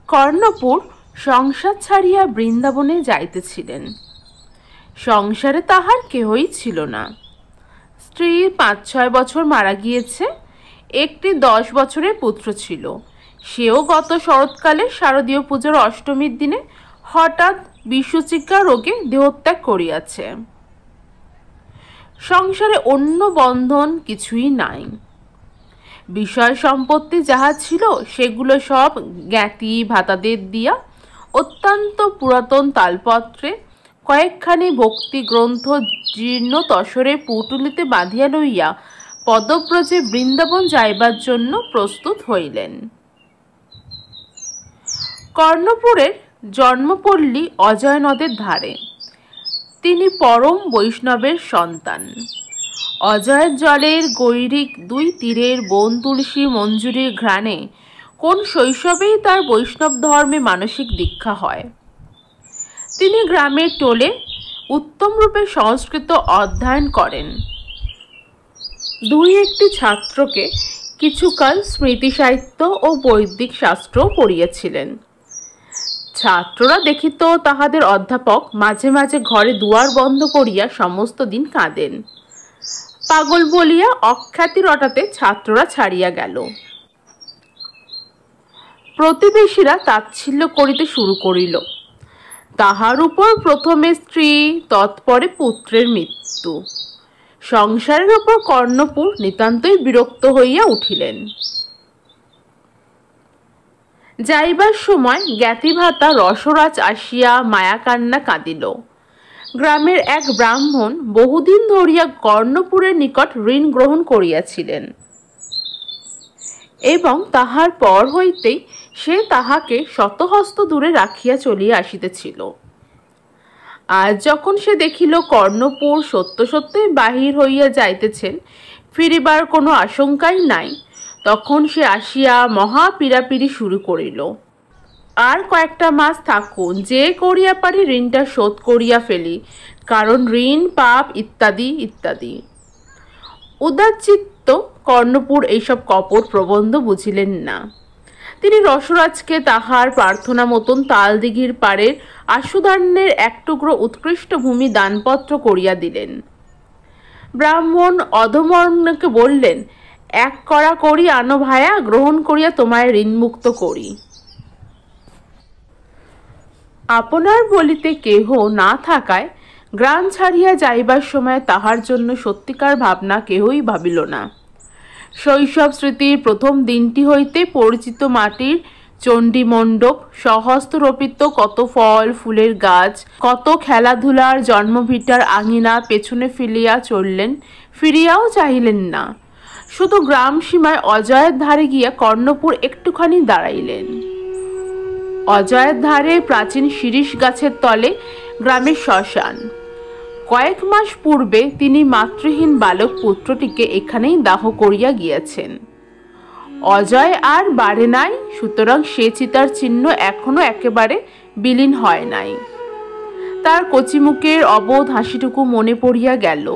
কর্ণপুর সংসার ছাড়িয়া বৃন্দাবনে যাইতেছিলেন। সংসারে তাহার কেহই ছিল না। স্ত্রী ৫-৬ বছর মারা গিয়েছে। একটি ১০ বছরের পুত্র ছিল। সেও গত শরৎকালে শারদীয় পূজার অষ্টমীর দিনে হঠাৎ বিসূচিকা রোগে দেহত্যাগ করিয়াছে। সংসারে অন্য বন্ধন কিছুই নাই। বিষয় সম্পত্তি যাহা ছিল সেগুলো সব জ্ঞাতি ভাতাদের দিয়া অত্যন্ত পুরাতন তালপত্রে কয়েকখানি ভক্তি গ্রন্থ জীর্ণ তসরে পুটুলিতে বাঁধিয়া লইয়া পদব্রজে বৃন্দাবন যাইবার জন্য প্রস্তুত হইলেন। কর্ণপুরের জন্মপল্লী অজয় নদের ধারে। তিনি পরম বৈষ্ণবের সন্তান। অজয়ের জলের গৈরিক দুই তীরের বন তুলসী মঞ্জুরির ঘ্রাণে কোন শৈশবেই তার বৈষ্ণব ধর্মে মানসিক দীক্ষা হয়। তিনি গ্রামের টোলে উত্তম রূপে সংস্কৃত অধ্যয়ন করেন। দুই একটি ছাত্রকে কিছুকাল স্মৃতি সাহিত্য ও বৈদিক শাস্ত্র পড়িয়েছিলেন। ছাত্ররা দেখিত তাহাদের অধ্যাপক মাঝে মাঝে ঘরে দুয়ার বন্ধ করিয়া সমস্ত দিন কাঁদেন। পাগল বলিয়া অখ্যাতি রটাতে ছাত্ররা ছাড়িয়া গেল। প্রতিবেশীরা তাচ্ছিল্য করিতে শুরু করিল। তাহার উপর প্রথমে স্ত্রী, তৎপরে পুত্রের মৃত্যু। সংসারের উপর কর্ণপুর নিতান্তই বিরক্ত হইয়া উঠিলেন। যাইবার সময় জ্ঞাতিভাতা রসরাজ আসিয়া মায়াকান্না কাঁদিল। গ্রামের এক ব্রাহ্মণ বহুদিন ধরিয়া কর্ণপুরের নিকট ঋণ গ্রহণ করিয়াছিলেন এবং তাহার পর হইতেই সে তাহাকে শতহস্ত দূরে রাখিয়া চলিয়া আসিতেছিল। আজ যখন সে দেখিল কর্ণপুর সত্য সত্যই বাহির হইয়া যাইতেছেন, ফিরিবার কোনো আশঙ্কাই নাই, তখন সে আসিয়া মহা পীড়াপিড়ি শুরু করিল। আর কয়েকটা মাস থাকুন, যে করিয়া পারি ঋণটা শোধ করিয়া ফেলি, কারণ ঋণ পাপ ইত্যাদি ইত্যাদি। উদারচিত্ত কর্ণপুর এইসব কপট প্রবন্ধ বুঝিলেন না। তিনি রসরাজকে তাহার প্রার্থনা মতন তালদিঘির পাড়ের আশুধান্যের এক টুকরো উৎকৃষ্ট ভূমি দানপত্র করিয়া দিলেন। ব্রাহ্মণ অধমর্ণকে বললেন, এক কড়া করি আনো ভায়া, গ্রহণ করিয়া তোমায় ঋণমুক্ত করি। আপনার বলিতে কেহ না থাকায় গ্রাম ছাড়িয়া যাইবার সময় তাহার জন্য সত্যিকার ভাবনা কেহই ভাবিল না। শৈশব স্মৃতির প্রথম দিনটি হইতে পরিচিত মাটির চণ্ডী মণ্ডপ, সহস্ত রোপিত কত ফল ফুলের গাছ, কত খেলাধুলার জন্মভিটার আঙিনা পেছনে ফেলিয়া চললেন, ফিরিয়াও চাহিলেন না। শুধু গ্রাম সীমায় অজয়ের ধারে গিয়া কর্ণপুর একটুখানি দাঁড়াইলেন। অজয়ের ধারে প্রাচীন শিরীষ গাছের তলে গ্রামের শ্মশান। কয়েক মাস পূর্বে তিনি মাতৃহীন বালক পুত্রটিকে এখানেই দাহ করিয়া গিয়াছেন। অজয় আর বাড়ে নাই, সুতরাং সে চিতার চিহ্ন এখনো একেবারে বিলীন হয় নাই। তার কচিমুখের অবোধ হাসিটুকু মনে পড়িয়া গেল।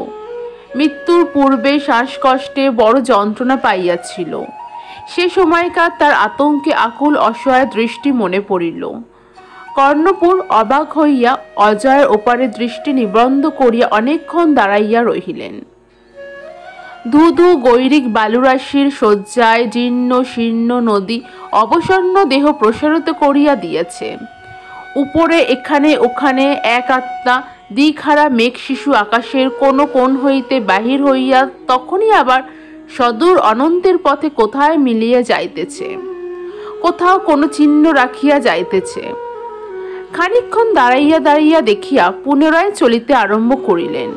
মৃত্যুর পূর্বে শ্বাসকষ্টে বড় যন্ত্রণা পাইয়াছিল। সে সময়কার তার আতঙ্কে আকুল অসহায় দৃষ্টি মনে পড়িল। কর্ণপুর অবাক হইয়া অজয়ের ওপারে দৃষ্টি নিবন্ধ করিয়া অনেকক্ষণ দাঁড়াইয়া রহিলেন। ধু ধু গৈরিক বালুরাশির শয্যায় জীর্ণ শীর্ণ নদী অবসন্ন দেহ প্রসারিত করিয়া দিয়েছে। উপরে এখানে ওখানে এক আত্মা দিকহারা মেঘ শিশু আকাশের কোনো কোণ হইতে বাহির হইয়া তখনই আবার সদূর অনন্তের পথে কোথায় মিলিয়া যাইতেছে, কোথাও কোনো চিহ্ন রাখিয়া যাইতেছে। খানিকক্ষণ দাঁড়াইয়া দাঁড়াইয়া দেখিয়া পুনরায় চলিতে আরম্ভ করিলেন।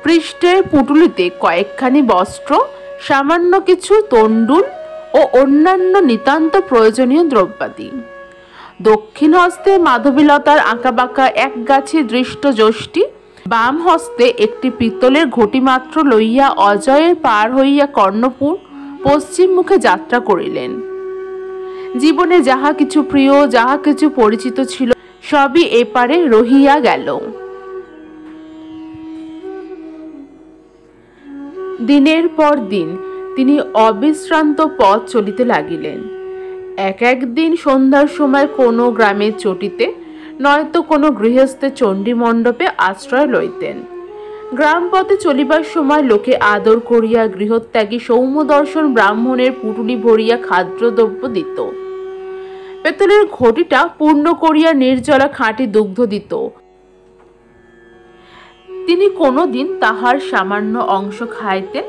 পৃষ্ঠের পুটুলিতে কয়েকখানি বস্ত্র, সামান্য কিছু তণ্ডুল ও অন্যান্য নিতান্ত প্রয়োজনীয় দ্রব্যাদি। দক্ষিণ হস্তে মাধবীলতার আঁকাবাঁকা এক গাছি দৃষ্ট যষ্টি, বাম হস্তে একটি পিতলের ঘটি মাত্র লইয়া অজয়ের পার হইয়া কর্ণপুর পশ্চিম মুখে যাত্রা করিলেন। জীবনে যাহা কিছু প্রিয়, যাহা কিছু পরিচিত ছিল, সবই এপারে রহিয়া গেল। দিনের পর দিন তিনি অবিশ্রান্ত পথ চলিতে লাগিলেন। এক একদিন সন্ধ্যার সময় কোনো গ্রামের চটিতে নয়তো কোনো গৃহস্থের চণ্ডী মণ্ডপে আশ্রয় লইতেন। গ্রাম পথে চলিবার সময় লোকে আদর করিয়া গৃহত্যাগী সৌম্যদর্শন ব্রাহ্মণের পুটুলি ভরিয়া খাদ্যদ্রব্য দিত। পেতলের ঘটিটা পূর্ণ করিয়া নির্জলা খাঁটি দুগ্ধ দিত। তিনি কোনোদিন তাহার সামান্য অংশ খাইতেন,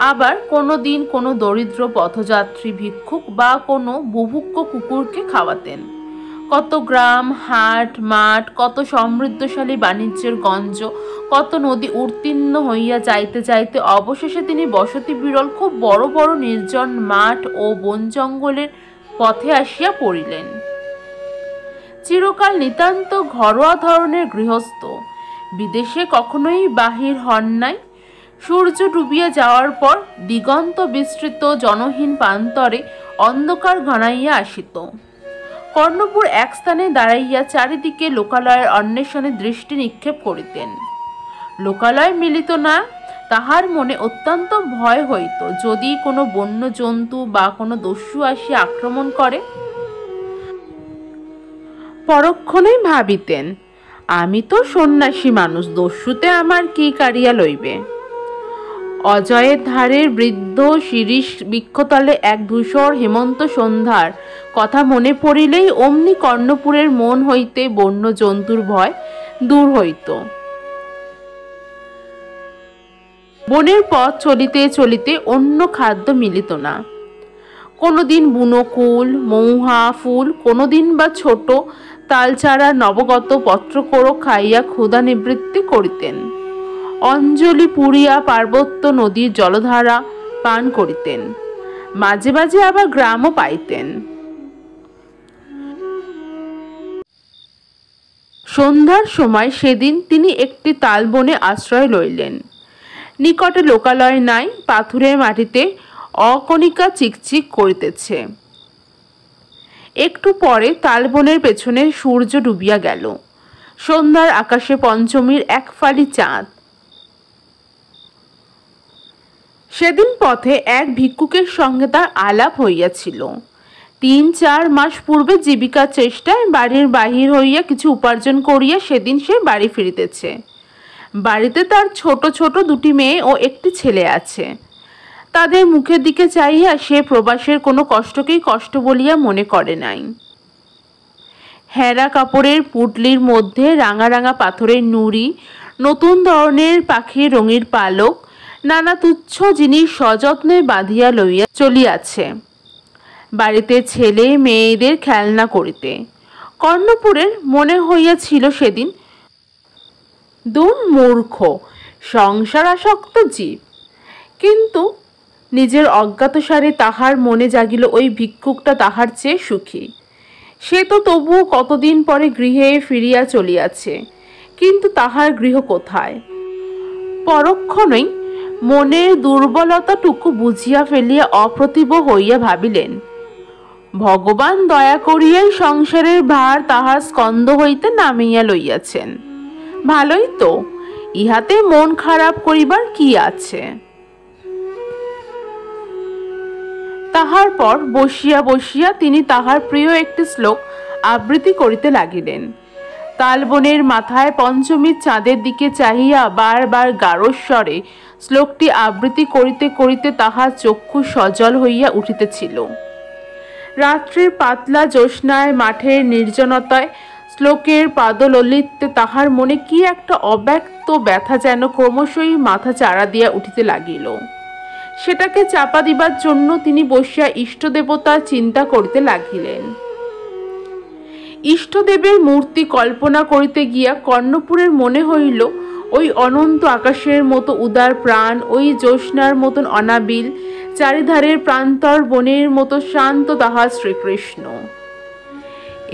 আবার কোনোদিন কোনো দরিদ্র পথযাত্রী ভিক্ষুক বা কোনো বুভুক্ষ কুকুরকে খাওয়াতেন। কত গ্রাম, হাট, মাঠ, কত সমৃদ্ধশালী বাণিজ্যের গঞ্জ, কত নদী উত্তীর্ণ হইয়া যাইতে যাইতে অবশেষে তিনি বসতি বিরল খুব বড় বড় নির্জন মাঠ ও বন জঙ্গলের পথে আসিয়া পড়িলেন। চিরকাল নিতান্ত ঘরোয়া ধরনের গৃহস্থ, বিদেশে কখনোই বাহির হন নাই। সূর্য ডুবিয়া যাওয়ার পর দিগন্ত বিস্তৃত জনহীন প্রান্তরে অন্ধকার ঘনাইয়া আসিত। কর্ণপুর এক স্থানে দাঁড়াইয়া চারিদিকে লোকালয়ের অন্বেষণে দৃষ্টি নিক্ষেপ করিতেন। লোকালয় মিলিত না, তাহার মনে অত্যন্ত ভয় হইত যদি কোনো বন্য জন্তু বা কোনো দস্যু আসিয়া আক্রমণ করে। পরক্ষণেই ভাবিতেন, আমি তো সন্ন্যাসী মানুষ, দস্যুতে আমার কি কারিয়া লইবে। অজয়ের ধারের বৃদ্ধ শিরীষ বৃক্ষতলে এক ধূসর হেমন্ত সন্ধ্যার কথা মনে পড়িলেই অমনি কর্ণপুরের মন হইতে বন্য জন্তুর ভয় দূর হইত। বনের পথ চলিতে চলিতে অন্য খাদ্য মিলিত না। কোনোদিন বুনো কুল, মৌহা ফুল, কোনোদিন বা ছোট তালচারা নবগত পত্রকোড়ো খাইয়া ক্ষুধা নিবৃত্তি করিতেন। অঞ্জলি পুরিয়া পার্বত্য নদীর জলধারা পান করিতেন। মাঝে মাঝে আবার গ্রামও পাইতেন। সন্ধ্যার সময় সেদিন তিনি একটি তালবনে আশ্রয় লইলেন। নিকটে লোকালয় নাই, পাথুরের মাটিতে অকণিকা চিকচিক করিতেছে। একটু পরে তালবনের পেছনে সূর্য ডুবিয়া গেল। সন্ধ্যার আকাশে পঞ্চমীর এক ফালি চাঁদ। সেদিন পথে এক ভিক্ষুকের সঙ্গে তার আলাপ হইয়াছিল। ৩-৪ মাস পূর্বে জীবিকার চেষ্টায় বাড়ির বাহির হইয়া কিছু উপার্জন করিয়া সেদিন সে বাড়ি ফিরিতেছে। বাড়িতে তার ছোট ছোট 2টি মেয়ে ও একটি ছেলে আছে। তাদের মুখের দিকে চাইয়া সে প্রবাসের কোনো কষ্টকেই কষ্ট বলিয়া মনে করে নাই। হেরা কাপড়ের পুটলির মধ্যে রাঙা রাঙা পাথরের নুড়ি, নতুন ধরনের পাখির রঙির পালক, নানা তুচ্ছ জিনিস সযত্নে বাঁধিয়া লইয়া চলিয়াছে। বাড়িতে ছেলে মেয়েদের খেলনা করিতে। কর্ণপুরের মনে হইয়াছিল সেদিন, দুম মূর্খ সংসার আসক্ত জীব। কিন্তু নিজের অজ্ঞাতসারে তাহার মনে জাগিল ওই ভিক্ষুকটা তাহার চেয়ে সুখী। সে তো তবুও কতদিন পরে গৃহে ফিরিয়া চলিয়াছে, কিন্তু তাহার গৃহ কোথায়? পরক্ষণেই মনের দুর্বলতাটুকু বুঝিয়া ফেলিয়া অপ্রতিভ হইয়া ভাবিলেন, ভগবান দয়া করিয়াই সংসারের ভার তাহার স্কন্ধ হইতে নামিয়া লইয়াছেন। ভালোই তো, ইহাতে মন খারাপ করিবার কি আছে? তাহার পর বসিয়া বসিয়া তিনি তাহার প্রিয় একটি শ্লোক আবৃত্তি করিতে লাগিলেন। তালবনের মাথায় পঞ্চমীর চাঁদের দিকে চাহিয়া বারবার গাঢ়স্বরে শ্লোকটি আবৃত্তি করিতে করিতে তাহার চক্ষু সজল হইয়া উঠিতেছিল। রাত্রির পাতলা জ্যোৎস্নায় মাঠের নির্জনতায় শ্লোকের পাদললিতে তাহার মনে কি একটা অব্যক্ত ব্যথা যেন ক্রমশই মাথা চাড়া দিয়া উঠিতে লাগিল। সেটাকে চাপা দিবার জন্য তিনি বসিয়া ইষ্টদেবতার চিন্তা করিতে লাগিলেন। ইষ্টদেবের মূর্তি কল্পনা করিতে গিয়া কর্ণপুরের মনে হইল, ওই অনন্ত আকাশের মতো উদার প্রাণ, ওই জ্যোৎস্নার মতন অনাবিল, চারিধারের প্রান্তর বনের মতো শান্ত তাহার শ্রীকৃষ্ণ।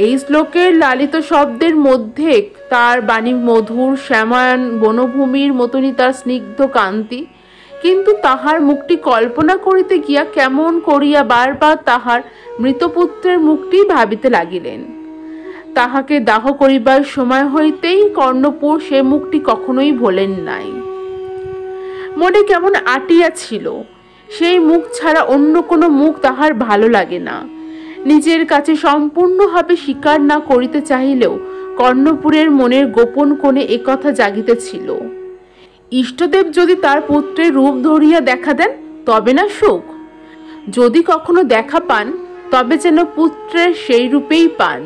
এই শ্লোকের লালিত শব্দের মধ্যে তার বাণী মধুর, শ্যামায়ন বনভূমির মতনই তার স্নিগ্ধ কান্তি। কিন্তু তাহার মুখটি কল্পনা করিতে গিয়া কেমন করিয়া বারবার তাহার মৃতপুত্রের মুখটি ভাবিতে লাগিলেন। তাহাকে দাহ করিবার সময় হইতেই কর্ণপুর সে মুখটি কখনোই ভোলেন নাই। মনে কেমন আটিয়া ছিল, সেই মুখ ছাড়া অন্য কোনো মুখ তাহার ভালো লাগে না। নিজের কাছে সম্পূর্ণভাবে স্বীকার না করিতে চাহিলেও কর্ণপুরের মনের গোপন কোণে একথা জাগিতেছিল। ইষ্টদেব যদি তার পুত্রের রূপ ধরিয়া দেখা দেন তবে না সুখ, যদি কখনো দেখা পান তবে যেন পুত্রের সেই রূপেই পান।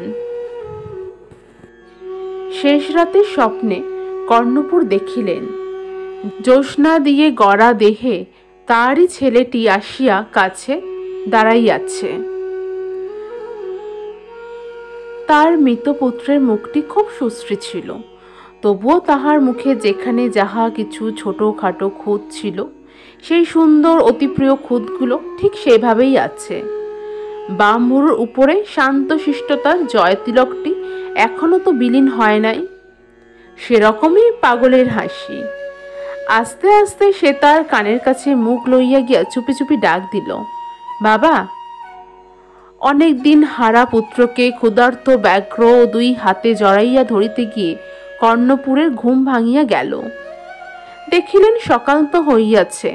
শেষ রাতের স্বপ্নে কর্ণপুর দেখিলেন জ্যোৎস্না দিয়ে গড়া দেহে তারই ছেলেটি আসিয়া কাছে দাঁড়াইয়াছে। তার মৃত পুত্রের মুখটি খুব সুশ্রী ছিল, তবুও তাহার মুখে যেখানে যাহা কিছু ছোটখাটো খুঁত ছিল, সেই সুন্দর অতিপ্রিয় খুঁতগুলো ঠিক সেভাবেই আছে। বাম ভুরুর উপরে শান্ত শিষ্টতার জয়তিলকটি এখনো তো বিলীন হয় নাই। সেরকমই পাগলের হাসি। আস্তে আস্তে সে তার কানের কাছে মুখ লইয়া গিয়া চুপি চুপি ডাক দিল, বাবা। অনেক দিন হারা পুত্রকে ক্ষুধার্ত ব্যাঘ্র দুই হাতে জড়াইয়া ধরিতে গিয়ে কর্ণপুরের ঘুম ভাঙিয়া গেল। দেখিলেন সকাল তো হইয়াছে,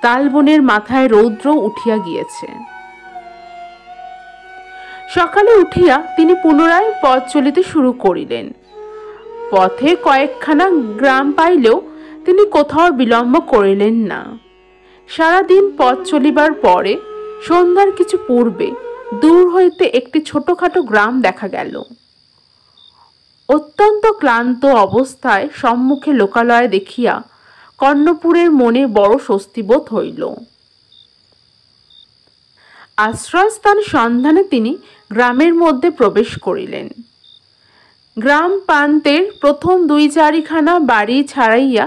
তালবনের মাথায় রৌদ্র উঠিয়া গিয়েছে। সকালে উঠিয়া তিনি পুনরায় পথ চলিতে শুরু করিলেন। পথে কয়েকখানা গ্রাম পাইলেও তিনি কোথাও বিলম্ব করিলেন না। সারাদিন পথ চলিবার পরে সন্ধ্যার কিছু পূর্বে দূর হইতে একটি ছোটখাটো গ্রাম দেখা গেল। অত্যন্ত ক্লান্ত অবস্থায় সম্মুখে লোকালয় দেখিয়া কর্ণপুরের মনে বড় স্বস্তিবোধ হইল। আশ্রয়স্থান সন্ধানে তিনি গ্রামের মধ্যে প্রবেশ করিলেন। গ্রাম প্রান্তের প্রথম দুই চারিখানা বাড়ি ছাড়াইয়া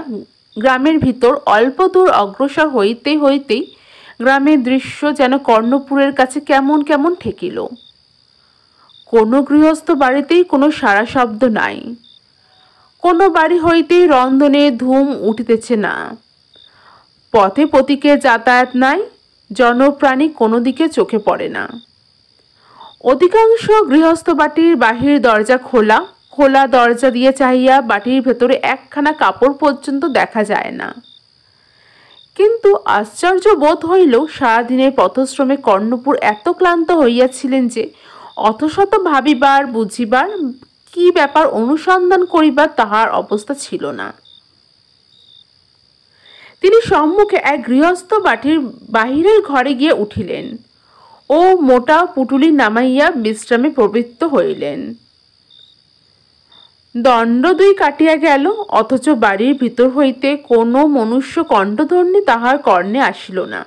গ্রামের ভিতর অল্প দূর অগ্রসর হইতেই গ্রামের দৃশ্য যেন কর্ণপুরের কাছে কেমন কেমন ঠেকিল। কোনো গৃহস্থ বাড়িতেই কোনো সারা শব্দ নাই, কোনো বাড়ি হইতেই রন্ধনে ধুম উঠিতেছে না। পথে পথিকে যাতায়াত নাই, জনপ্রাণী কোনো দিকে চোখে পড়ে না। অধিকাংশ গৃহস্থ বাটির বাহির দরজা খোলা, খোলা দরজা দিয়ে চাহিয়া বাটির ভেতরে একখানা কাপড় পর্যন্ত দেখা যায় না। কিন্তু আশ্চর্য বোধ হইল, সারাদিনের পথশ্রমে কর্ণপুর এত ক্লান্ত হইয়াছিলেন যে অতশত ভাবিবার, বুঝিবার, কি ব্যাপার অনুসন্ধান করিবার তাহার অবস্থা ছিল না। তিনি সম্মুখে এক গৃহস্থ বাটির বাহিরের ঘরে গিয়ে উঠিলেন ও মোটা পুটুলি নামাইয়া বিশ্রামে প্রবৃত্ত হইলেন। দণ্ড দুই কাটিয়া গেল, অথচ বাড়ির ভিতর হইতে কোনো মনুষ্য কণ্ঠধ্বনি তাহার কর্ণে আসিল না।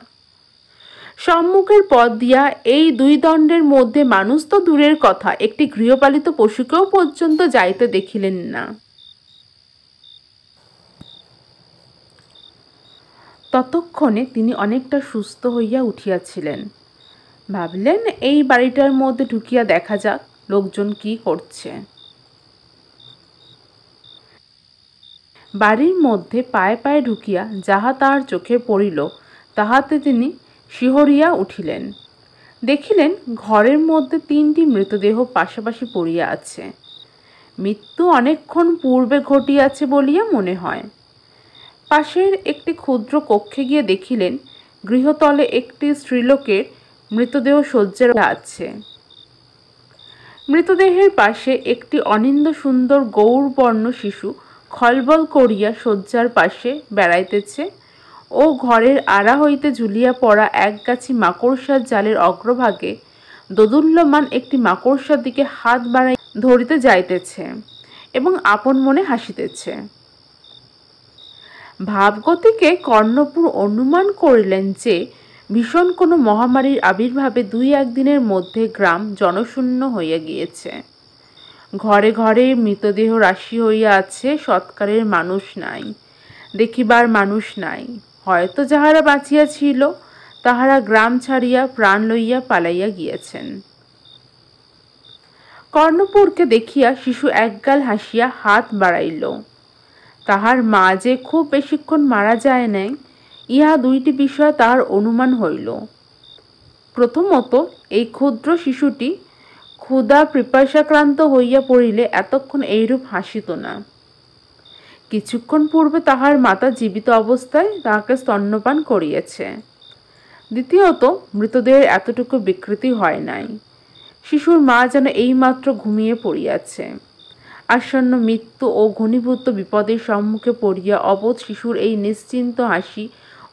সম্মুখের পথ দিয়া এই দুই দণ্ডের মধ্যে মানুষ তো দূরের কথা, একটি গৃহপালিত পশুকেও পর্যন্ত যাইতে দেখিলেন না। ততক্ষণে তিনি অনেকটা সুস্থ হইয়া উঠিয়াছিলেন। ভাবলেন, এই বাড়িটার মধ্যে ঢুকিয়া দেখা যাক লোকজন কি করছে। বাড়ির মধ্যে পায়ে পায়ে ঢুকিয়া যাহা তাহার চোখে পড়িল তাহাতে তিনি শিহরিয়া উঠিলেন। দেখিলেন ঘরের মধ্যে তিনটি মৃতদেহ পাশাপাশি পড়িয়া আছে। মৃত্যু অনেকক্ষণ পূর্বে ঘটিয়াছে বলিয়া মনে হয়। পাশের একটি ক্ষুদ্র কক্ষে গিয়ে দেখিলেন গৃহতলে একটি স্ত্রীলোকের মৃতদেহ শয্যায় আছে। মৃতদেহের পাশে একটি অনিন্দ সুন্দর গৌরবর্ণ শিশু খলবল করিয়া শয্যার পাশে বেড়াইতেছে ও ঘরের আড়া হইতে ঝুলিয়া পড়া একগাছি মাকড়সার জালের অগ্রভাগে দোদুল্যমান একটি মাকড়সার দিকে হাত বাড়াই ধরিতে যাইতেছে এবং আপন মনে হাসিতেছে। ভাবগতিকে কর্ণপুর অনুমান করিলেন যে ভীষণ কোনো মহামারীর আবির্ভাবে দুই একদিনের মধ্যে গ্রাম জনশূন্য হইয়া গিয়েছে। ঘরে ঘরে মৃতদেহ রাশি হইয়া আছে, সৎকারের মানুষ নাই, দেখিবার মানুষ নাই। হয়তো যাহারা বাঁচিয়া ছিল তাহারা গ্রাম ছাড়িয়া প্রাণ লইয়া পালাইয়া গিয়েছেন। কর্ণপুরকে দেখিয়া শিশু একগাল হাসিয়া হাত বাড়াইল। তাহার মা যে খুব বেশিক্ষণ মারা যায় নাই, ইহা দুইটি বিষয় তাহার অনুমান হইল। প্রথমত, এই ক্ষুদ্র শিশুটি ক্ষুধা পিপাসাক্রান্ত হইয়া পড়িলে এতক্ষণ এইরূপ হাসিত না। কিছুক্ষণ পূর্বে তাহার মাতা জীবিত অবস্থায় তাহাকে স্তন্যপান করিয়েছে। দ্বিতীয়ত, মৃতদেহের এতটুকু বিকৃতি হয় নাই। শিশুর মা যেন এইমাত্র ঘুমিয়ে পড়িয়াছে। আসন্ন মৃত্যু ও ঘনীভূত বিপদের সম্মুখে পড়িয়া অবোধ শিশুর এই নিশ্চিন্ত হাসি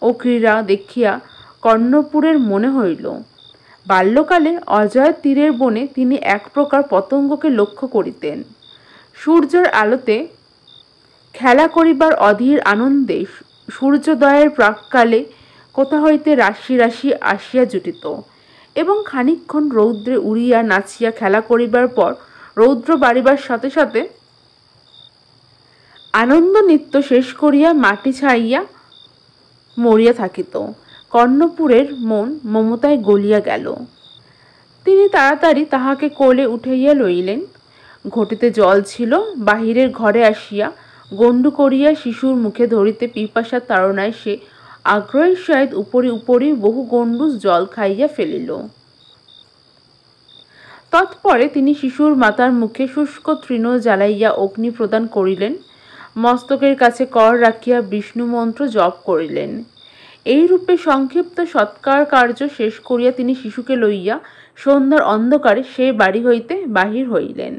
ও ক্রীড়া দেখিয়া কর্ণপুরের মনে হইল বাল্যকালে অজয় তীরের বনে তিনি এক প্রকার পতঙ্গকে লক্ষ্য করিতেন। সূর্যের আলোতে খেলা করিবার অধীর আনন্দে সূর্যোদয়ের প্রাক্কালে কোথা হইতে রাশি রাশি আসিয়া জুটিত এবং খানিকক্ষণ রৌদ্রে উড়িয়া নাচিয়া খেলা করিবার পর রৌদ্র বাড়িবার সাথে সাথে আনন্দ নৃত্য শেষ করিয়া মাটি ছাড়িয়া মরিয়া থাকিত। কর্ণপুরের মন মমতায় গলিয়া গেল। তিনি তাড়াতাড়ি তাহাকে কোলে উঠাইয়া লইলেন। ঘটিতে জল ছিল, বাহিরের ঘরে আসিয়া গণ্ডু করিয়া শিশুর মুখে ধরিতে পিপাসার তাড়নায় সে আগ্রহের সহিত উপরি উপরি বহু গণ্ডূষ জল খাইয়া ফেলিল। তৎপরে তিনি শিশুর মাতার মুখে শুষ্ক তৃণ জ্বালাইয়া অগ্নি প্রদান করিলেন। মস্তকের কাছে কর রাখিয়া বিষ্ণু মন্ত্র জপ করিলেন। এই রূপে সংক্ষিপ্ত সৎকার কার্য শেষ করিয়া তিনি শিশুকে লইয়া সন্ধ্যার অন্ধকারে সে বাড়ি হইতে বাহির হইলেন।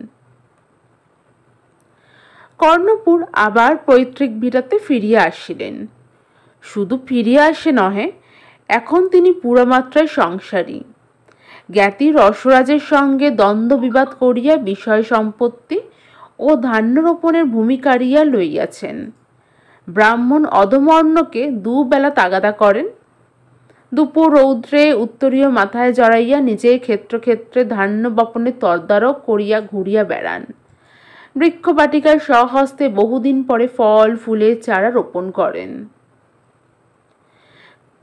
কর্ণপুর আবার পৈতৃক ভিটাতে ফিরিয়া আসিলেন। শুধু ফিরিয়া আসে নহে, এখন তিনি পুরামাত্রায় সংসারী। জ্ঞাতি রসরাজের সঙ্গে দ্বন্দ্ব বিবাদ করিয়া বিষয় সম্পত্তি ও ধান্য রোপণের ভূমি কাড়িয়া লইয়াছেন। ব্রাহ্মণ অধমর্ণকে দুবেলা তাগাদা করেন। দুপুর রৌদ্রে উত্তরীয় মাথায় জড়াইয়া নিজে ক্ষেত্র ক্ষেত্রে ধান্য বপনের তরদারক করিয়া ঘুরিয়া বেড়ান। বৃক্ষবাটিকার স্বহস্তে বহুদিন পরে ফল ফুলের চারা রোপণ করেন।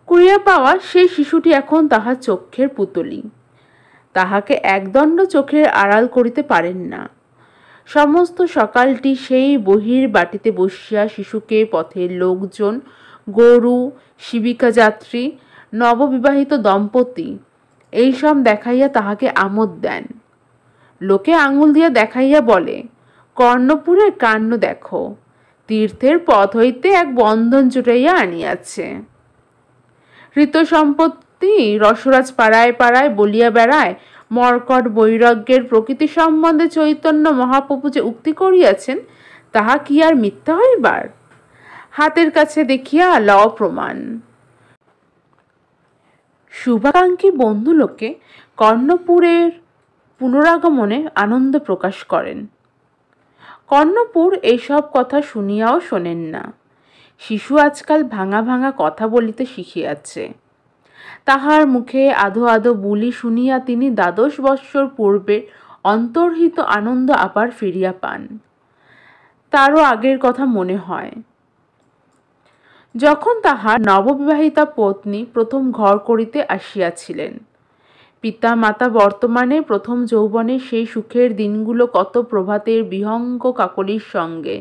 কুড়িয়া পাওয়া সেই শিশুটি এখন তাহার চক্ষের পুতলি। তাহাকে একদণ্ড চোখের আড়াল করিতে পারেন না। সমস্ত সকালটি সেই বহির বাটিতে বসিয়া শিশুকে পথের লোকজন, গরু, শিবিকা যাত্রী, নববিবাহিত দম্পতি এইসব দেখাইয়া তাহাকে আমোদ দেন। লোকে আঙুল দিয়া দেখাইয়া বলে, কর্ণপুরের কাণ্ড দেখো, তীর্থের পথ হইতে এক বন্ধন জুটাইয়া আনিয়াছে। ঋত সম্পত্তি রসরাজ পাড়ায় পাড়ায় বলিয়া বেড়ায়। মর্কট বৈরাগ্যের প্রকৃতি সম্বন্ধে চৈতন্য মহাপ্রভু যে উক্তি করিয়াছেন, তাহা কি আর মিথ্যা হইবার? হাতের কাছে দেখিয়া লও প্রমাণ। শুভাকাঙ্ক্ষী বন্ধু লোকে কর্ণপুরের পুনরাগমনে আনন্দ প্রকাশ করেন। কর্ণপুর এইসব কথা শুনিয়াও শোনেন না। শিশু আজকাল ভাঙা ভাঙা কথা বলিতে শিখিয়াছে। তাহার মুখে আধো আধো বুলি শুনিয়া তিনি ১২ বৎসর পূর্বের অন্তর্হিত আনন্দ আবার ফিরিয়া পান। তারও আগের কথা মনে হয়, যখন তাহার নববিবাহিতা পত্নী প্রথম ঘর করিতে আসিয়াছিলেন। পিতা মাতা বর্তমানে প্রথম যৌবনের সেই সুখের দিনগুলো কত প্রভাতের বিহঙ্গ কাকলির সঙ্গে,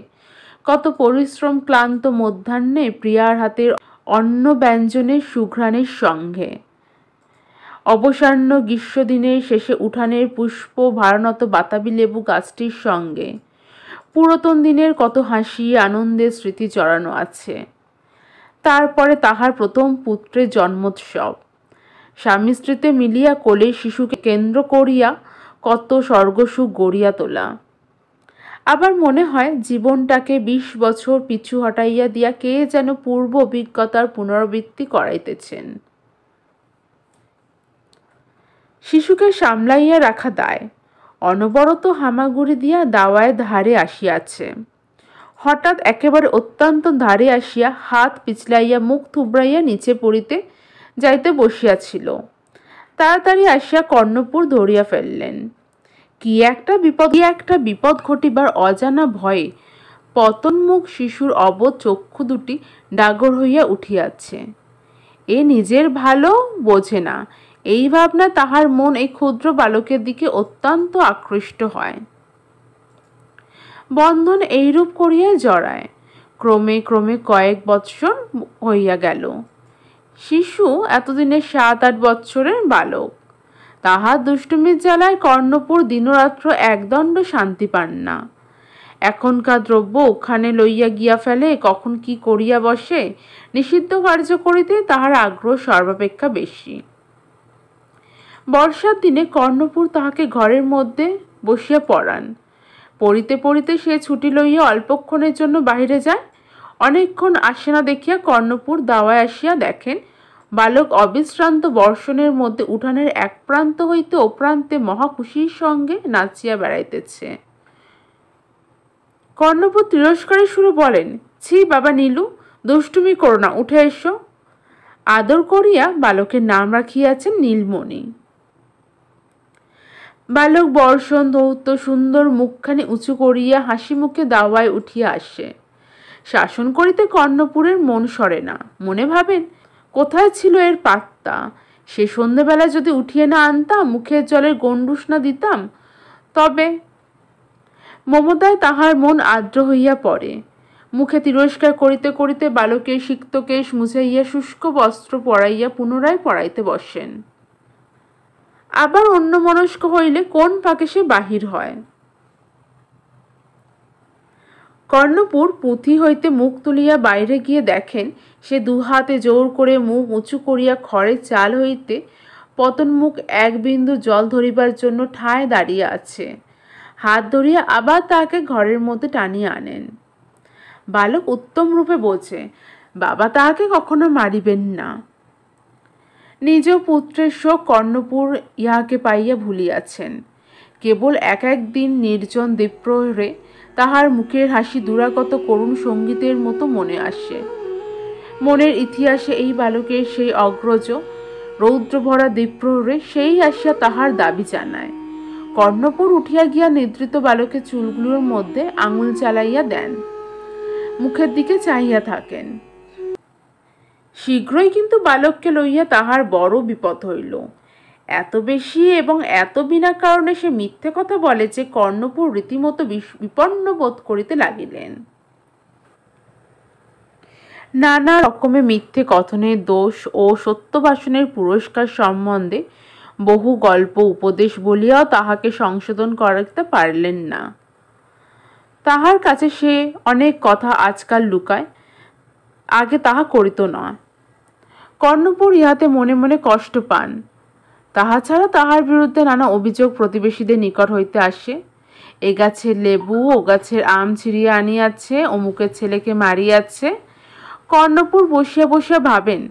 কত পরিশ্রম ক্লান্ত মধ্যাহ্নে প্রিয়ার হাতের অন্ন ব্যঞ্জনের সুঘ্রাণের সঙ্গে, অবসন্ন গ্রীষ্মদিনের শেষে উঠানের পুষ্প ভারানত বাতাবি লেবু গাছটির সঙ্গে পুরাতন দিনের কত হাসি আনন্দের স্মৃতি জড়ানো আছে। তারপরে তাহার প্রথম পুত্রের জন্মোৎসব, স্বামী স্ত্রীতে মিলিয়া কোলের শিশুকে কেন্দ্র করিয়া কত স্বর্গসুখ গড়িয়া তোলা। আবার মনে হয় জীবনটাকে ২০ বছর পিছু হটাইয়া দিয়া কে যেন পূর্ব অভিজ্ঞতার পুনরাবৃত্তি করাইতেছেন। শিশুকে সামলাইয়া রাখা দায়। অনবরত হামাগুড়ি দিয়া দাওয়ায় ধারে আসিয়াছে। হঠাৎ একেবারে অত্যন্ত ধারে আসিয়া হাত পিছলাইয়া মুখ থুবড়াইয়া নিচে পড়িতে যাইতে বসিয়াছিল। তাড়াতাড়ি আসিয়া কর্ণপুর ধরিয়া ফেললেন। কি একটা বিপদ ঘটিবার অজানা ভয়ে পতনমুখ শিশুর অবোধ চক্ষু দুটি ডাগর হইয়া উঠিয়াছে। এ নিজের ভালো বোঝে না, এই ভাবনা তাহার মন এই ক্ষুদ্র বালকের দিকে অত্যন্ত আকৃষ্ট হয়। বন্ধন এইরূপ করিয়া জড়ায়। ক্রমে ক্রমে কয়েক বৎসর হইয়া গেল। শিশু এতদিনে ৭-৮ বৎসরের বালক। তাহার দুষ্টুমির জ্বালায় কর্ণপুর দিনরাত্র একদণ্ড শান্তি পান না। এখনকার দ্রব্য ওখানে লইয়া গিয়া ফেলে, কখন কি করিয়া বসে, নিষিদ্ধ কার্য করিতে তাহার আগ্রহ সর্বাপেক্ষা বেশি। বর্ষার দিনে কর্ণপুর তাহাকে ঘরের মধ্যে বসিয়া পড়ান। পড়িতে পড়িতে সে ছুটি লইয়া অল্পক্ষণের জন্য বাহিরে যায়। অনেকক্ষণ আসে না দেখিয়া কর্ণপুর দাওয়ায় আসিয়া দেখেন বালক অবিশ্রান্ত বর্ষণের মধ্যে উঠানের এক প্রান্ত হইতে ও প্রান্তে মহা খুশির সঙ্গে নাচিয়া বেড়াইতেছে। কর্ণপুর তিরস্কারের সুরে বলেন, ছি বাবা নীলু, দুষ্টুমি করো না, উঠে এসো। আদর করিয়া বালকের নাম রাখিয়াছেন নীলমণি। বালক বর্ষণ ধৌত সুন্দর মুখখানি উঁচু করিয়া হাসি মুখে দাওয়ায় উঠিয়া আসে। শাসন করিতে কর্ণপুরের মন সরে না। মনে ভাবেন, কোথায় ছিল এর পাত্তা? সে সন্ধ্যেবেলা যদি উঠিয়ে না আনতাম, মুখের জলের গণ্ডূষ না দিতাম, তবে। মমতায় তাহার মন আর্দ্র হইয়া পড়ে। মুখে তিরস্কার করিতে করিতে বালকের সিক্ত কেশ মুছাইয়া শুষ্ক বস্ত্র পরাইয়া পুনরায় পড়াইতে বসেন। আবার অন্যমনস্ক হইলে কোন ফাঁকে সে বাহির হয়। কর্ণপুর পুঁথি হইতে মুখ তুলিয়া বাইরে গিয়ে দেখেন সে দুহাতে জোর করে মুখ উঁচু করিয়া খড়ের চাল হইতে পতন মুখ এক বিন্দু জল ধরিবার জন্য ঠায় দাঁড়িয়ে আছে। হাত ধরিয়া আবার তাকে ঘরের মধ্যে টানিয়া আনেন। বালক উত্তম রূপে বোঝে বাবা তাহাকে কখনো মারিবেন না। নিজ পুত্রের শোক কর্ণপুর ইহাকে পাইয়া ভুলিয়াছেন। কেবল এক এক দিন নির্জন দ্বীপ্রহরে তাহার মুখের হাসি দুরাগত করুণ সঙ্গীতের মতো মনে আসে। মনের ইতিহাসে এই বালকের সেই অগ্রজ রৌদ্রভরা দ্বীপ্রহরে সেই আসিয়া তাহার দাবি জানায়। কর্ণপুর উঠিয়া গিয়া নিদ্রিত বালকের চুলগুলোর মধ্যে আঙুল চালাইয়া দেন, মুখের দিকে চাহিয়া থাকেন। শীঘ্রই কিন্তু বালককে লইয়া তাহার বড় বিপদ হইল। এত বেশি এবং এত বিনা কারণে সে মিথ্যে কথা বলে যে কর্ণপুর রীতিমতো বিপন্ন বোধ করিতে লাগিলেন। নানা রকমের মিথ্যে কথনের দোষ ও সত্যভাষণের পুরস্কার সম্বন্ধে বহু গল্প উপদেশ বলিয়াও তাহাকে সংশোধন করাতে পারলেন না। তাহার কাছে সে অনেক কথা আজকাল লুকায়, আগে তাহা করিত না। কর্ণপুর ইহাতে মনে মনে কষ্ট পান। তাহা ছাড়া তাহার বিরুদ্ধে নানা অভিযোগ প্রতিবেশীদের নিকট হইতে আসে। এ গাছের লেবু ও গাছের আম ছিঁড়িয়া আনিয়াছে, অমুকের ছেলেকে মারিয়াছে। কর্ণপুর বসিয়া বসিয়া ভাবেন,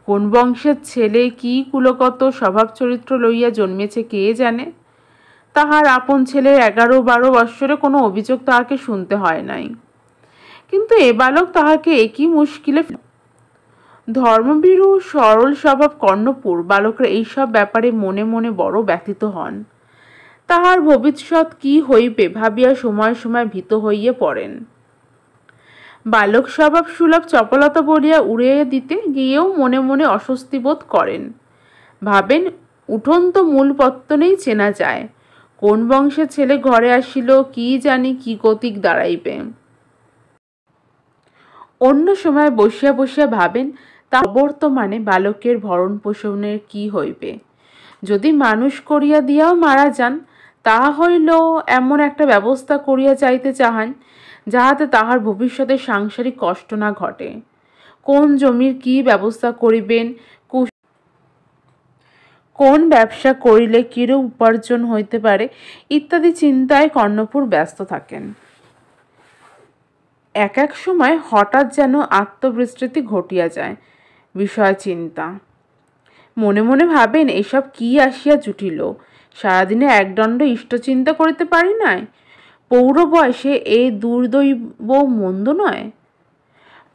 কোন বংশের ছেলে কি কুলগত স্বভাব চরিত্র লইয়া জন্মেছে কে জানে। তাহার আপন ছেলের 11-12 বৎসরে কোনো অভিযোগ তাহাকে শুনতে হয় নাই, কিন্তু এ বালক তাহাকে একই মুশকিলে। ধর্মভীরু সরল স্বভাব কর্ণপুর বালকরা এইসব ব্যাপারে মনে মনে বড় ব্যথিত হন। তাহার ভবিষ্যৎ কি হইবে ভাবিয়া সময় সময় ভীত হইয়া পড়েন। বালক স্বভাব সুলভ চপলতা বলিয়া উড়িয়ে দিতে গিয়েও মনে মনে অস্বস্তি বোধ করেন। ভাবেন, উঠন তো মূল পত্তনেই চেনা যায়। কোন বংশের ছেলে ঘরে আসিল, কি জানি কি গতিক দাঁড়াইবে। অন্য সময় বসিয়া বসিয়া ভাবেন, তা বর্তমানে বালকের ভরণ পোষণের কি হইবে। যদি মানুষ করিয়া দিয়াও মারা যান, তাহা হইল এমন একটা ব্যবস্থা করিয়া যাইতে চাহান যাহাতে তাহার ভবিষ্যতে সাংসারিক কষ্ট না ঘটে। কোন জমির কি ব্যবস্থা করিবেন, কোন ব্যবসা করিলে কিরূপ উপার্জন হইতে পারে ইত্যাদি চিন্তায় কর্ণপুর ব্যস্ত থাকেন। এক এক সময় হঠাৎ যেন আত্মবিস্মৃতি ঘটিয়া যায়, বিষয় চিন্তা। মনে মনে ভাবেন, এসব কি আসিয়া জুটিল, সারাদিনে একদণ্ড ইষ্টচিন্তা করিতে পারি নাই। পৌর বয়সে এ দুর্দৈব মন্দ নয়।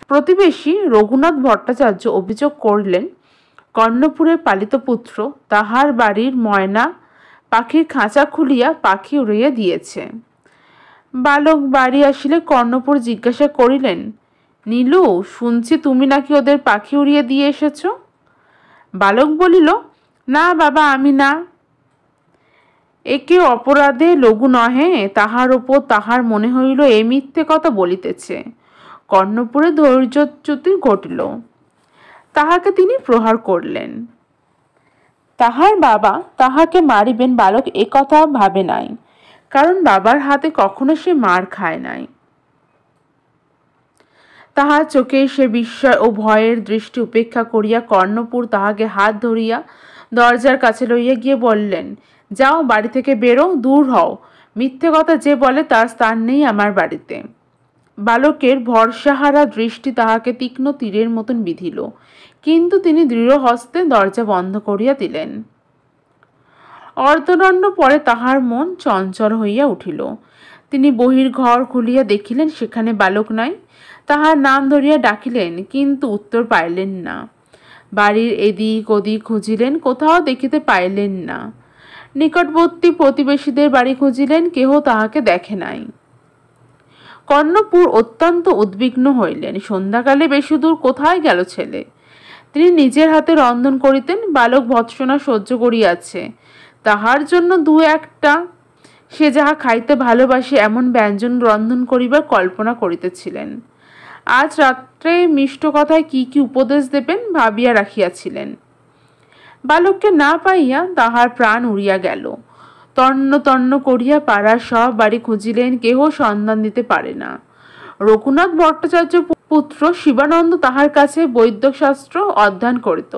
প্রতিবেশী রঘুনাথ ভট্টাচার্য অভিযোগ করিলেন, কর্ণপুরের পালিত পুত্র তাহার বাড়ির ময়না পাখির খাঁচা খুলিয়া পাখি উড়াইয়া দিয়েছে। বালক বাড়ি আসিলে কর্ণপুর জিজ্ঞাসা করিলেন, নীলু, শুনছি তুমি নাকি ওদের পাখি উড়িয়ে দিয়ে এসেছ। বালক বলিল, না বাবা, আমি না। একে অপরাধে লঘু নহে, তাহার ওপর তাহার মনে হইল এ মিথ্যে কথা বলিতেছে। কর্ণপুরে ধৈর্যচ্যুতি ঘটিল। তাহাকে তিনি প্রহার করলেন। তাহার বাবা তাহাকে মারিবেন বালক এ কথা ভাবে নাই, কারণ বাবার হাতে কখনো সে মার খায় নাই। তাহার চোখে সে বিস্ময় ও ভয়ের দৃষ্টি উপেক্ষা করিয়া কর্ণপুর তাহাকে হাত ধরিয়া দরজার কাছে লইয়া গিয়ে বললেন, যাও, বাড়ি থেকে বেরো, দূর হও। মিথ্যে কথা যে বলে তার স্থান নেই আমার বাড়িতে। বালকের ভরসাহারা দৃষ্টি তাহাকে তীক্ষ্ণ তীরের মতন বিঁধিল, কিন্তু তিনি দৃঢ় হস্তে দরজা বন্ধ করিয়া দিলেন। অর্ধদণ্ড পরে তাহার মন চঞ্চল হইয়া উঠিল। তিনি বহির ঘর খুলিয়া দেখিলেন সেখানে বালক নাই। তাহার নাম ধরিয়া ডাকিলেন, কিন্তু উত্তর পাইলেন না। বাড়ির এদিক ওদিক খুঁজিলেন, কোথাও দেখিতে পাইলেন না। নিকটবর্তী প্রতিবেশীদের বাড়ি খুঁজিলেন, কেহ তাহাকে দেখে নাই। কর্ণপুর অত্যন্ত উদ্বিগ্ন হইলেন। সন্ধ্যাকালে বেশি দূর কোথায় গেল ছেলে? তিনি নিজের হাতে রন্ধন করিতেন, বালক ভৎসনা সহ্য করিয়াছে। তাহার জন্য দু একটা সে যাহা খাইতে ভালোবাসে এমন ব্যঞ্জন রন্ধন করিবার কল্পনা করিতেছিলেন। আজ রাত্রে মিষ্ট কথায় কি কি উপদেশ দেবেন ভাবিয়া রাখিয়াছিলেন। বালককে না পাইয়া তাহার প্রাণ উড়িয়া গেল। তন্ন তন্ন করিয়া পাড়ার সব বাড়ি খুঁজিলেন, কেহ সন্ধান দিতে পারে না। রঘুনাথ ভট্টাচার্য পুত্র শিবানন্দ তাহার কাছে বৈদ্যশাস্ত্র অধ্যয়ন করিত।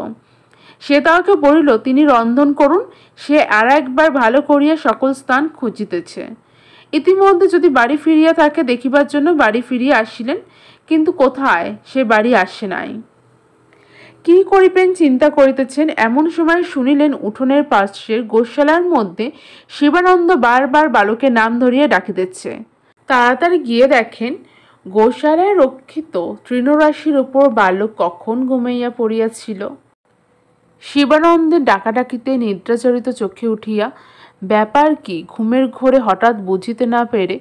সে তাহাকে বলিল, তিনি রন্ধন করুন, সে আর একবার ভালো করিয়া সকল স্থান খুঁজিতেছে। ইতিমধ্যে যদি বাড়ি ফিরিয়া থাকে দেখিবার জন্য বাড়ি ফিরিয়া আসিলেন, কিন্তু কোথায় সে বাড়ি আসে নাই। কি করিবেন চিন্তা করিতেছেন, এমন সময় শুনিলেন উঠোনের পাশের গোশালার মধ্যে শিবানন্দ বারবার বালকের নাম ধরিয়া ডাকিতেছে। তাড়াতাড়ি গিয়ে দেখেন গোশালায় রক্ষিত তৃণরাশির উপর বালক কখন ঘুমাইয়া পড়িয়াছিল। শিবানন্দের ডাকাডাকিতে নিদ্রাচরিত চোখে উঠিয়া ব্যাপার কি ঘুমের ঘোরে হঠাৎ বুঝিতে না পেরে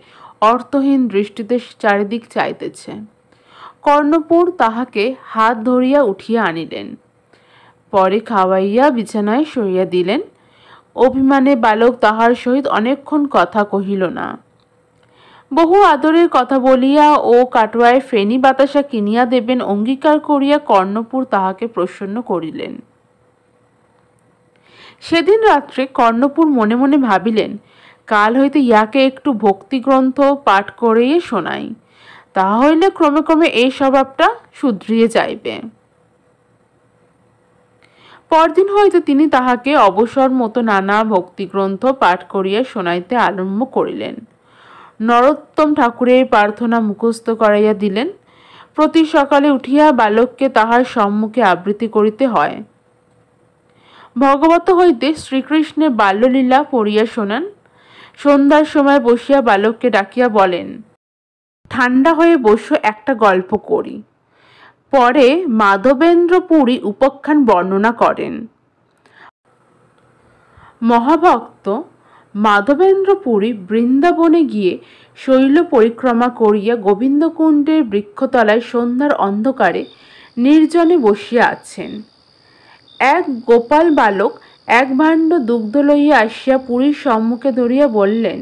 অর্থহীন দৃষ্টিতে চারিদিক চাইতেছে। কর্ণপুর তাহাকে হাত ধরিয়া উঠিয়া আনিলেন, পরে খাওয়াইয়া বিছানায় শুইয়া দিলেন। অভিমানে বালক তাহার সহিত অনেকক্ষণ কথা কহিল না। বহু আদরের কথা বলিয়া ও কাটোয়ায় ফেনি বাতাসা কিনিয়া দেবেন অঙ্গীকার করিয়া কর্ণপুর তাহাকে প্রসন্ন করিলেন। সেদিন রাত্রে কর্ণপুর মনে মনে ভাবিলেন, কাল হইতে ইয়াকে একটু ভক্তিগ্রন্থ পাঠ করিয়ে শোনাই, তাহা হইলে ক্রমে ক্রমে এই স্বভাবটা শুধরিয়ে যাইবে। পরদিন হইতে তিনি তাহাকে অবসর মতো নানা ভক্তিগ্রন্থ পাঠ করিয়া শোনাইতে আরম্ভ করিলেন। নরোত্তম ঠাকুরের প্রার্থনা মুখস্থ করাইয়া দিলেন। প্রতি সকালে উঠিয়া বালককে তাহার সম্মুখে আবৃত্তি করিতে হয়। ভগবত হইতে শ্রীকৃষ্ণের বাল্যলীলা পড়িয়া শোনান। সন্ধ্যার সময় বসিয়া বালককে ডাকিয়া বলেন, ঠান্ডা হয়ে বসো, একটা গল্প করি। পরে মাধবেন্দ্র পুরী উপাখ্যান বর্ণনা করেন। মহাভক্ত মাধবেন্দ্র পুরী বৃন্দাবনে গিয়ে শৈল পরিক্রমা করিয়া গোবিন্দকুণ্ডের বৃক্ষতলায় সন্ধ্যার অন্ধকারে নির্জনে বসিয়া আছেন। এক গোপাল বালক এক ভাণ্ড দুগ্ধ লইয়া আসিয়া পুরীর সম্মুখে ধরিয়া বললেন,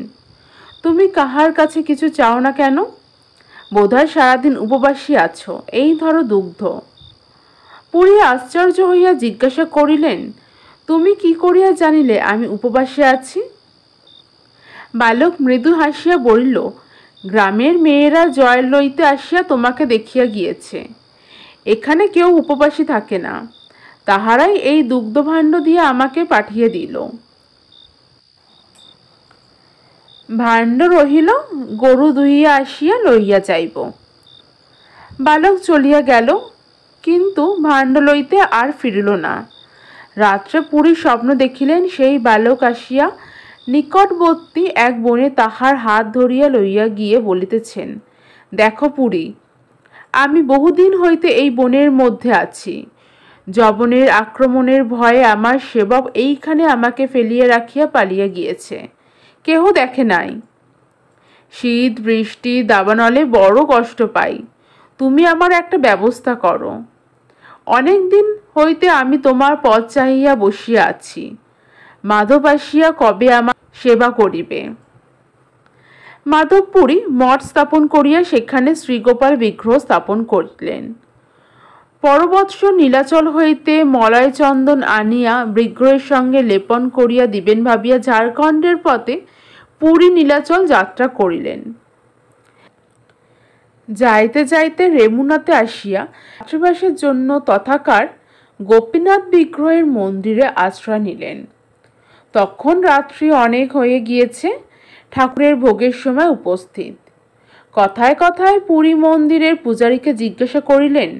তুমি কাহার কাছে কিছু চাও না কেন? বোধহয় সারাদিন উপবাসী আছো, এই ধরো দুগ্ধ। পুরী আশ্চর্য হইয়া জিজ্ঞাসা করিলেন, তুমি কি করিয়া জানিলে আমি উপবাসে আছি? বালক মৃদু হাসিয়া বলিল, গ্রামের মেয়েরা জল লইতে আসিয়া তোমাকে দেখিয়া গিয়েছে। এখানে কেউ উপবাসী থাকে না, তাহারাই এই দুগ্ধভাণ্ড দিয়ে আমাকে পাঠিয়ে দিল। ভাণ্ড রহিল, গরু দুহিয়া আসিয়া লইয়া যাইব। বালক চলিয়া গেল, কিন্তু ভাণ্ড লইতে আর ফিরিল না। রাত্রে পুরী স্বপ্ন দেখিলেন, সেই বালক আসিয়া নিকটবর্তী এক বনে তাহার হাত ধরিয়া লইয়া গিয়ে বলিতেছেন, দেখো পুরী, আমি বহুদিন হইতে এই বনের মধ্যে আছি। যবনের আক্রমণের ভয়ে আমার সেবক এইখানে আমাকে ফেলিয়া রাখিয়া পালিয়া গিয়েছে, কেহ দেখে নাই। শীত বৃষ্টি দাবানলে বড় কষ্ট পাই, তুমি আমার একটা ব্যবস্থা করো। অনেক দিন হইতে আমি তোমার পথ চাহিয়া বসিয়া আছি, মাধব আসিয়া কবে আমার সেবা করিবে। মাধবপুরী মঠ স্থাপন করিয়া সেখানে শ্রীগোপাল বিগ্রহ স্থাপন করিলেন। পরবৎসর নীলাচল হইতে মলয় চন্দন আনিয়া বিগ্রহের সঙ্গে লেপন করিয়া দিবেন ভাবিয়া ঝাড়খণ্ডের পথে পুরী নীলাচল যাত্রা করিলেন। যাইতে যাইতে রেমুনাতে আসিয়া রাত্রিবাসের জন্য তথাকার গোপীনাথ বিগ্রহের মন্দিরে আশ্রয় নিলেন। তখন রাত্রি অনেক হয়ে গিয়েছে, ঠাকুরের ভোগের সময় উপস্থিত। কথায় কথায় পুরী মন্দিরের পূজারীকে জিজ্ঞাসা করিলেন,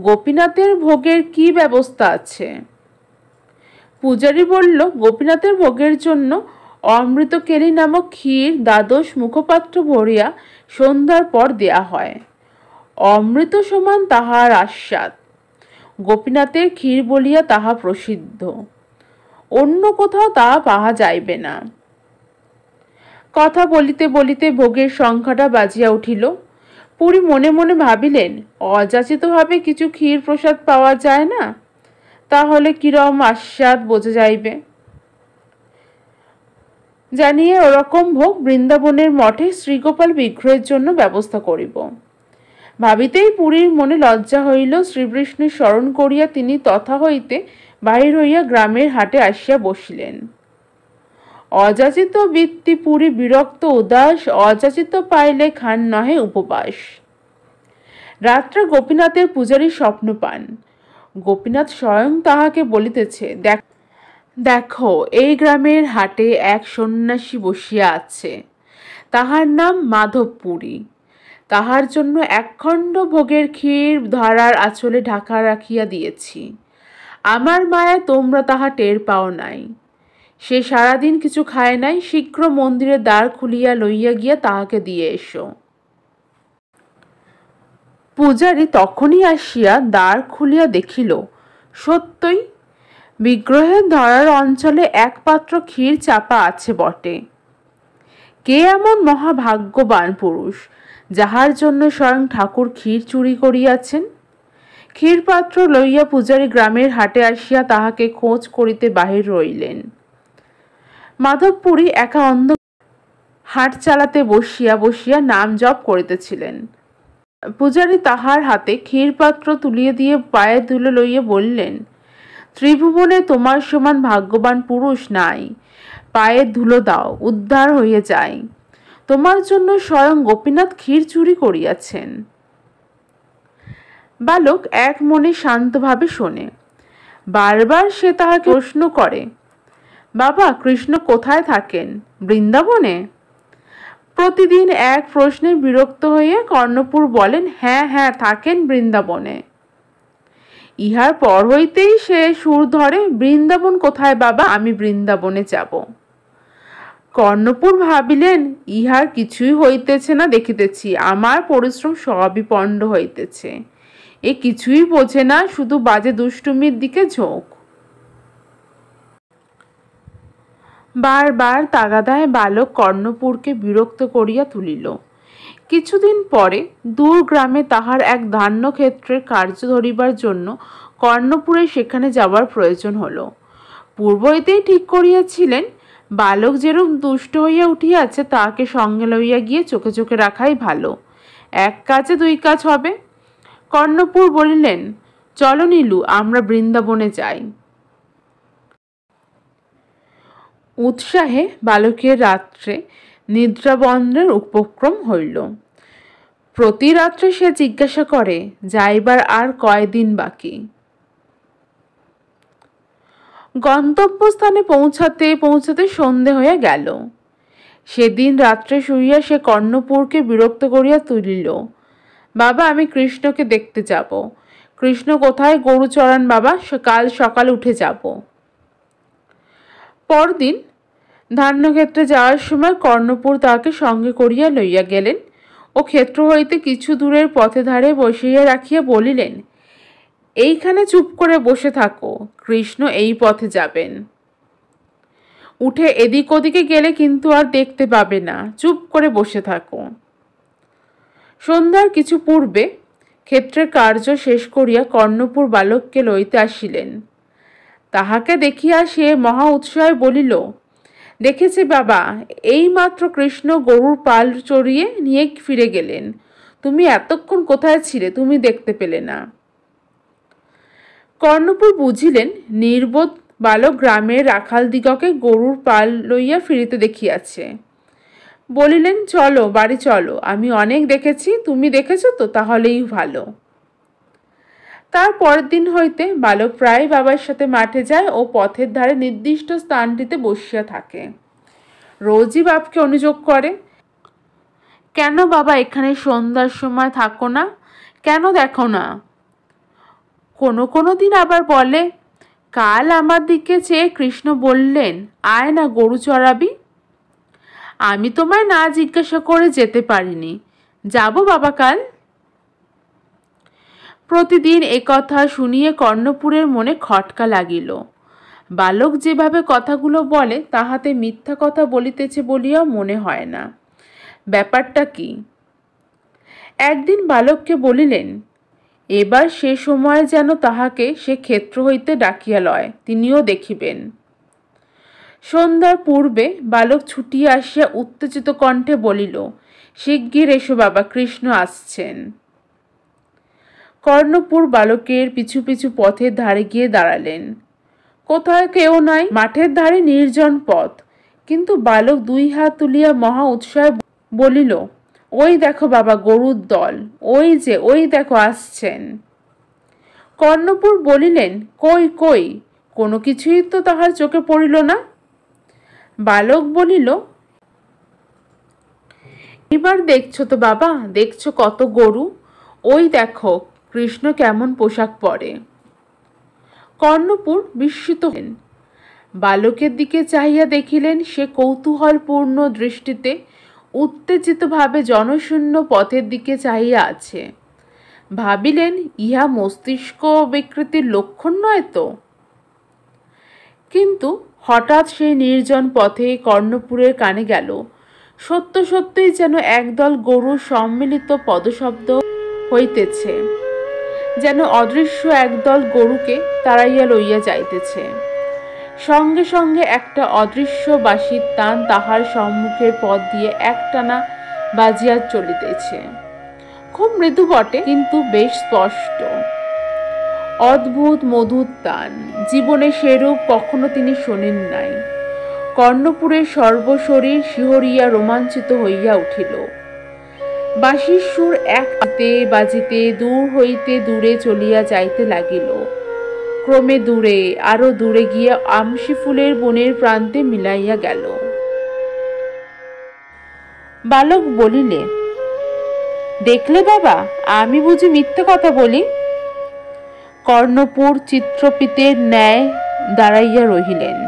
গোপীনাথের ভোগের কি ব্যবস্থা আছে? পূজারী বলল, গোপীনাথের ভোগের জন্য অমৃতকেলি নামক ক্ষীর দ্বাদশ মুখপাত্র ভরিয়া সন্ধ্যার পর দেয়া হয়। অমৃত সমান তাহার আস্বাদ। গোপীনাথের ক্ষীর বলিয়া তাহা প্রসিদ্ধ, অন্য কোথাও তাহা পাওয়া যাইবে না। কথা বলিতে বলিতে ভোগের সংখ্যাটা বাজিয়া উঠিল। পুরী মনে মনে ভাবিলেন, অযাচিতভাবে কিছু ক্ষীর প্রসাদ পাওয়া যায় না, তাহলে কিরম আস্বাদ বোঝা যাইবে। জানিয়ে ওরকম ভোগ বৃন্দাবনের মঠে শ্রীগোপাল বিগ্রহের জন্য ব্যবস্থা করিব। ভাবিতেই পুরীর মনে লজ্জা হইল। শ্রীকৃষ্ণের স্মরণ করিয়া তিনি তথা হইতে বাহির হইয়া গ্রামের হাটে আসিয়া বসিলেন। অযাচিত বৃত্তি পুরী বিরক্ত উদাস, অযাচিত পাইলে খান নহে উপবাস। রাত্রে গোপীনাথের পূজারী স্বপ্ন পান। গোপীনাথ স্বয়ং তাহাকে বলিতেছে, দেখো এই গ্রামের হাটে এক সন্ন্যাসী বসিয়া আছে, তাহার নাম মাধব পুরী। তাহার জন্য একখণ্ড ভোগের ক্ষীর ধারার আঁচলে ঢাকা রাখিয়া দিয়েছি। আমার মায়া তোমরা তাহা টের পাও নাই। সে সারাদিন কিছু খায় নাই, শীঘ্র মন্দিরের দ্বার খুলিয়া লইয়া গিয়া তাহাকে দিয়ে এসো। পূজারী তখনই আসিয়া দ্বার খুলিয়া দেখিল, সত্যই বিগ্রহের ধরার অঞ্চলে এক পাত্র ক্ষীর চাপা আছে বটে। কে এমন মহাভাগ্যবান পুরুষ, যাহার জন্য স্বয়ং ঠাকুর ক্ষীর চুরি করিয়াছেন? ক্ষীরপাত্র লইয়া পূজারী গ্রামের হাটে আসিয়া তাহাকে খোঁজ করিতে বাহির রইলেন। মাধবপুরী একা অন্ধ হাট চালাতে বসিয়া বসিয়া নাম জপ করিতেছিলেন। পূজারী তাহার হাতে ক্ষীরপাত্র তুলিয়া দিয়ে পায়ে তুলে লইয়া বললেন, ত্রিভুবনে তোমার সমান ভাগ্যবান পুরুষ নাই, পায়ে ধুলো দাও, উদ্ধার হইয়া যায়। তোমার জন্য স্বয়ং গোপীনাথ ক্ষীর চুরি করিয়াছেন। বালক এক মনে শান্তভাবে শোনে। বারবার সে তাহাকে প্রশ্ন করে, বাবা কৃষ্ণ কোথায় থাকেন? বৃন্দাবনে? প্রতিদিন এক প্রশ্নে বিরক্ত হইয়া কর্ণপুর বলেন, হ্যাঁ হ্যাঁ থাকেন বৃন্দাবনে। ইহার পর হইতেই সে সুর ধরে, বৃন্দাবন কোথায় বাবা, আমি বৃন্দাবনে যাব। কর্ণপুর ভাবিলেন, ইহার কিছুই হইতেছে না দেখিতেছি, আমার পরিশ্রম সবই পণ্ড হইতেছে। এ কিছুই বোঝে না, শুধু বাজে দুষ্টুমির দিকে ঝোঁক। বারবার তাগাদায় বালক কর্ণপুরকে বিরক্ত করিয়া তুলিল। কিছুদিন পরে দূর গ্রামে তাহার এক ধান্যক্ষেত্রের কার্য ধরিবার জন্য কর্ণপুরে সেখানে যাবার প্রয়োজন হল। পূর্ব হইতেই ঠিক করিয়াছিলেন, বালক যেরূপ দুষ্ট হইয়া উঠিয়াছে তাহাকে সঙ্গে লইয়া গিয়ে চোখে চোখে রাখাই ভালো, এক কাজে দুই কাজ হবে। কর্ণপুর বলিলেন, চলো নীলু, আমরা বৃন্দাবনে যাই। উৎসাহে বালকের রাত্রে নিদ্রাবন্ধের উপক্রম হইল। প্রতি রাত্রে সে জিজ্ঞাসা করে, যাইবার আর কয়দিন বাকি? গন্তব্যস্থানে পৌঁছাতে পৌঁছাতে সন্ধে হয়ে গেল। সেদিন রাত্রে শুইয়া সে কর্ণপুরকে বিরক্ত করিয়া তুলিল, বাবা আমি কৃষ্ণকে দেখতে যাব। কৃষ্ণ কোথায়? গরু চড়ান বাবা, কাল সকালে উঠে যাব। পরদিন ধান্যক্ষেত্রে যাওয়ার সময় কর্ণপুর তাহাকে সঙ্গে করিয়া লইয়া গেলেন ও ক্ষেত্র হইতে কিছু দূরের পথে ধারে বসিয়া রাখিয়া বলিলেন, এইখানে চুপ করে বসে থাকো, কৃষ্ণ এই পথে যাবেন। উঠে এদিক ওদিকে গেলে কিন্তু আর দেখতে পাবে না, চুপ করে বসে থাকো। সন্ধ্যার কিছু পূর্বে ক্ষেত্রের কার্য শেষ করিয়া কর্ণপুর বালককে লইতে আসিলেন। তাহাকে দেখিয়া সে মহা উৎসাহে বলিল, দেখেছি বাবা, এই মাত্র কৃষ্ণ গরুর পাল চড়িয়ে নিয়ে ফিরে গেলেন। তুমি এতক্ষণ কোথায় ছিলে, তুমি দেখতে পেলে না? কর্ণপুর বুঝিলেন নির্বোধ বালক গ্রামের রাখালদিগকে গরুর পাল লইয়া ফিরিতে দেখিয়াছে। বলিলেন, চলো বাড়ি চলো, আমি অনেক দেখেছি, তুমি দেখেছ তো, তাহলেই ভালো। তার পরের দিন হইতে বালক প্রায় বাবার সাথে মাঠে যায় ও পথের ধারে নির্দিষ্ট স্থানটিতে বসিয়া থাকে। রোজই বাপকে অনুযোগ করে, কেন বাবা এখানে সন্ধ্যার সময় থাকো না, কেন দেখো না? কোনো কোনো দিন আবার বলে, কাল আমার দিকে চেয়ে কৃষ্ণ বললেন, আয় না গরু চড়াবি। আমি তোমায় না জিজ্ঞাসা করে যেতে পারিনি, যাব বাবা কাল। প্রতিদিন একথা শুনিয়ে কর্ণপুরের মনে খটকা লাগিল। বালক যেভাবে কথাগুলো বলে তাহাতে মিথ্যা কথা বলিতেছে বলিয়াও মনে হয় না। ব্যাপারটা কি? একদিন বালককে বলিলেন, এবার সে সময় যেন তাহাকে সে ক্ষেত্র হইতে ডাকিয়া লয়, তিনিও দেখিবেন। সন্ধ্যার পূর্বে বালক ছুটিয়া আসিয়া উত্তেজিত কণ্ঠে বলিল, শিগগির এসো বাবা, কৃষ্ণ আসছেন। কর্ণপুর বালকের পিছু পিছু পথের ধারে গিয়ে দাঁড়ালেন। কোথায় কেউ নাই, মাঠের ধারে নির্জন পথ, কিন্তু বালক দুই হাত তুলিয়া মহা উৎসাহে বলিল, ওই দেখো বাবা গরুর দল, ওই দেখো আসছেন। কর্ণপুর বলিলেন, কই কই, কোনো কিছুই তো তাহার চোখে পড়িল না। বালক বলিল, এবার দেখছো তো বাবা, দেখছো কত গরু, ওই দেখো কৃষ্ণ কেমন পোশাক পরে। কর্ণপুর বিস্মিত হলেন। বালকের দিকে চাহিয়া দেখিলেন সে কৌতূহলপূর্ণ দৃষ্টিতে উত্তেজিতভাবে জনশূন্য পথের দিকে চাহিয়া আছে। ভাবিলেন, ইহা মস্তিষ্ক বিকৃতির লক্ষণ নয় তো। কিন্তু হঠাৎ সেই নির্জন পথে কর্ণপুরের কানে গেল, সত্য সত্যই যেন একদল গরুর সম্মিলিত পদশব্দ হইতেছে, যেন অদৃশ্য একদল গরুকে তাড়াইয়া লইয়া যাইতেছে। সঙ্গে সঙ্গে একটা অদৃশ্য বাঁশির টান তাহার সম্মুখের পথ দিয়ে একটানা বাজিয়া চলিতেছে। খুব মৃদু বটে, কিন্তু বেশ স্পষ্ট। অদ্ভুত মধুর টান, জীবনে সেরূপ কখনো তিনি শোনেন নাই। কর্ণপুরের সর্বশরীর শিহরিয়া রোমাঞ্চিত হইয়া উঠিল। বাঁশির সুর এক বাজিতে দূর হইতে দূরে চলিয়া যাইতে লাগিল। ক্রমে দূরে, আরো দূরে গিয়া আমশি ফুলের বনের প্রান্তে মিলাইয়া গেল। বালক বলিলে, দেখলে বাবা, আমি বুঝি মিথ্যে কথা বলি? কর্ণপুর চিত্রপিতের ন্যায় দাঁড়াইয়া রহিলেন।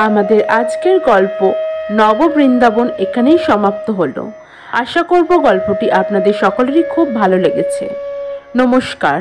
আমাদের আজকের গল্প নববৃন্দাবন এখানেই সমাপ্ত হলো। আশা করব গল্পটি আপনাদের সকলেরই খুব ভালো লেগেছে। নমস্কার।